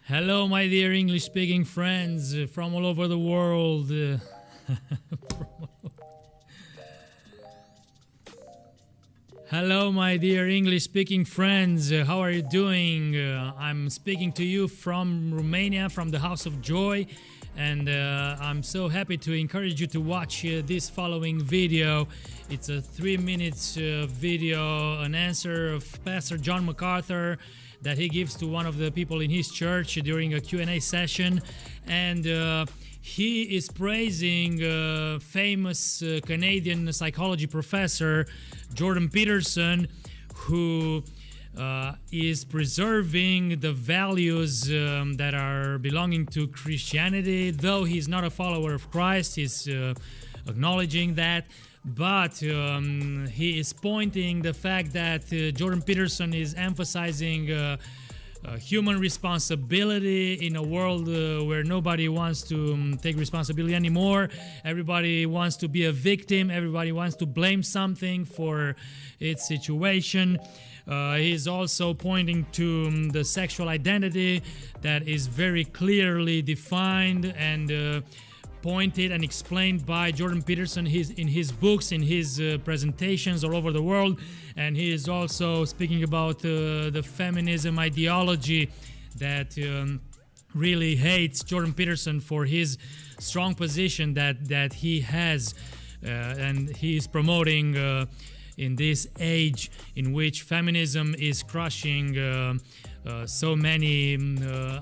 Hello, my dear English-speaking friends from all over the world. Hello, my dear English-speaking friends. How are you doing? I'm speaking to you from Romania, from the House of Joy, and I'm so happy to encourage you to watch this following video. It's a 3-minute video, an answer of Pastor John MacArthur that he gives to one of the people in his church during a Q&A session, and he is praising famous Canadian psychology professor Jordan Peterson, who is preserving the values that are belonging to Christianity. Though he's not a follower of Christ, he's acknowledging that. But he is pointing the fact that Jordan Peterson is emphasizing human responsibility in a world where nobody wants to take responsibility anymore. Everybody wants to be a victim. Everybody wants to blame something for its situation. He's also pointing to the sexual identity that is very clearly defined and pointed and explained by Jordan Peterson in his books, in his presentations all over the world. And he is also speaking about the feminism ideology that really hates Jordan Peterson for his strong position that he has and he is promoting in this age in which feminism is crushing so many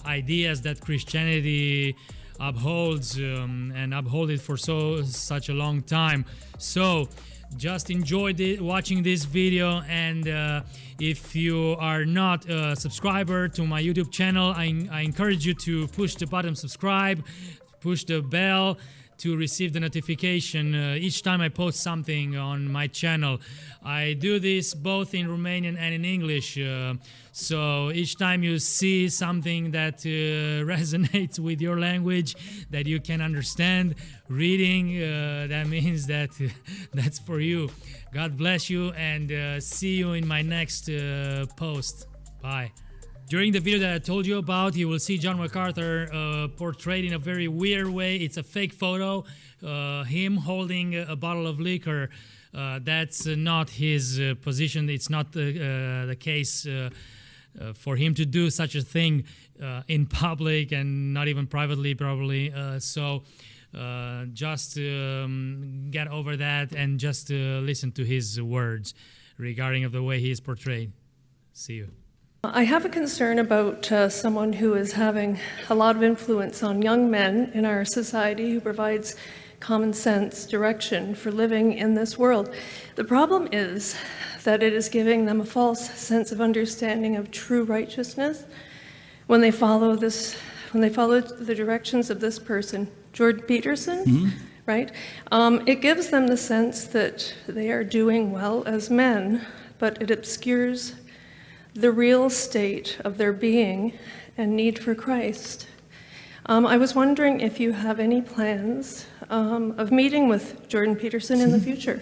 ideas that Christianity upholds and uphold it for such a long time. So just enjoy watching this video, and if you are not a subscriber to my YouTube channel, I encourage you to push the button subscribe, push the bell to receive the notification each time I post something on my channel. I do this both in Romanian and in English, so each time you see something that resonates with your language, that you can understand reading, that means that that's for you. God bless you, and see you in my next post. Bye. During the video that I told you about, you will see John MacArthur portrayed in a very weird way. It's a fake photo, him holding a bottle of liquor. That's not his position. It's not the case for him to do such a thing in public and not even privately, probably. So just get over that and just listen to his words regarding of the way he is portrayed. See you. I have a concern about someone who is having a lot of influence on young men in our society, who provides common sense direction for living in this world. The problem is that it is giving them a false sense of understanding of true righteousness when they follow the directions of this person, Jordan Peterson, right? It gives them the sense that they are doing well as men, but it obscures the real state of their being and need for Christ. I was wondering if you have any plans of meeting with Jordan Peterson in the future.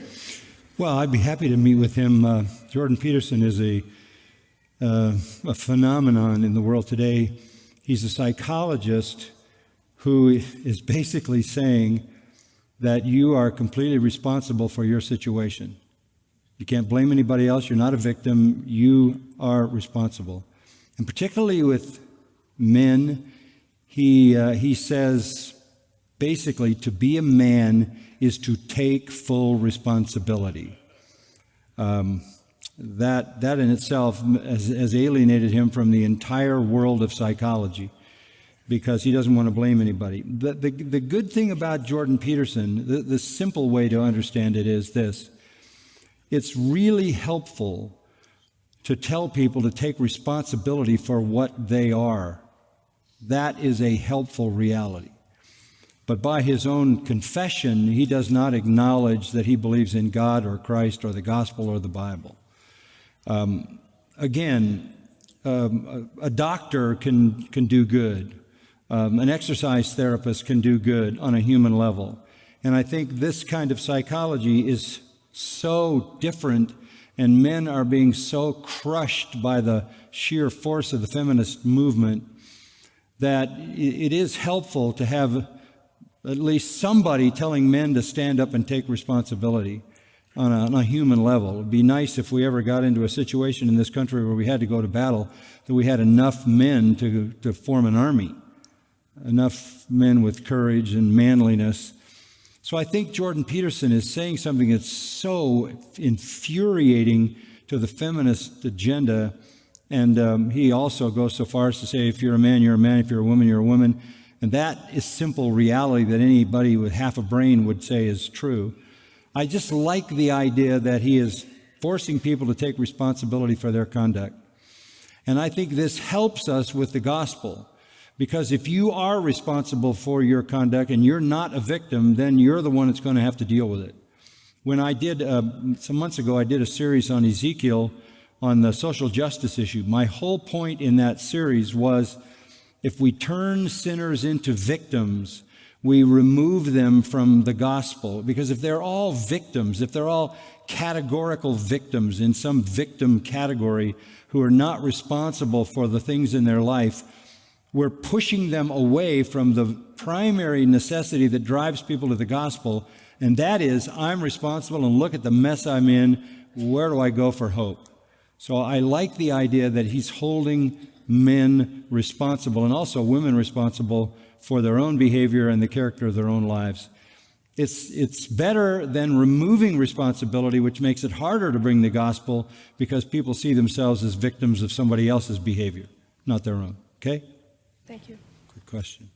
Well, I'd be happy to meet with him. Jordan Peterson is a phenomenon in the world today. He's a psychologist who is basically saying that you are completely responsible for your situation. You can't blame anybody else. You're not a victim. You are responsible. And particularly with men, he says basically to be a man is to take full responsibility. That in itself has alienated him from the entire world of psychology, because he doesn't want to blame anybody. The good thing about Jordan Peterson, the simple way to understand it is this. It's really helpful to tell people to take responsibility for what they are. That is a helpful reality. But by his own confession, he does not acknowledge that he believes in God or Christ or the gospel or the Bible. Again, a doctor can do good. An exercise therapist can do good on a human level. And I think this kind of psychology is so different, and men are being so crushed by the sheer force of the feminist movement that it is helpful to have at least somebody telling men to stand up and take responsibility on a human level. It would be nice if we ever got into a situation in this country where we had to go to battle, that we had enough men to form an army, enough men with courage and manliness. So I think Jordan Peterson is saying something that's so infuriating to the feminist agenda. And he also goes so far as to say, if you're a man, you're a man. If you're a woman, you're a woman. And that is simple reality that anybody with half a brain would say is true. I just like the idea that he is forcing people to take responsibility for their conduct. And I think this helps us with the gospel, because if you are responsible for your conduct and you're not a victim, then you're the one that's going to have to deal with it. When I did, some months ago, I did a series on Ezekiel on the social justice issue. My whole point in that series was, if we turn sinners into victims, we remove them from the gospel. Because if they're all victims, if they're all categorical victims in some victim category who are not responsible for the things in their life, we're pushing them away from the primary necessity that drives people to the gospel, and that is, I'm responsible and look at the mess I'm in. Where do I go for hope? So I like the idea that he's holding men responsible and also women responsible for their own behavior and the character of their own lives. It's better than removing responsibility, which makes it harder to bring the gospel because people see themselves as victims of somebody else's behavior, not their own. Okay? Thank you. Good question.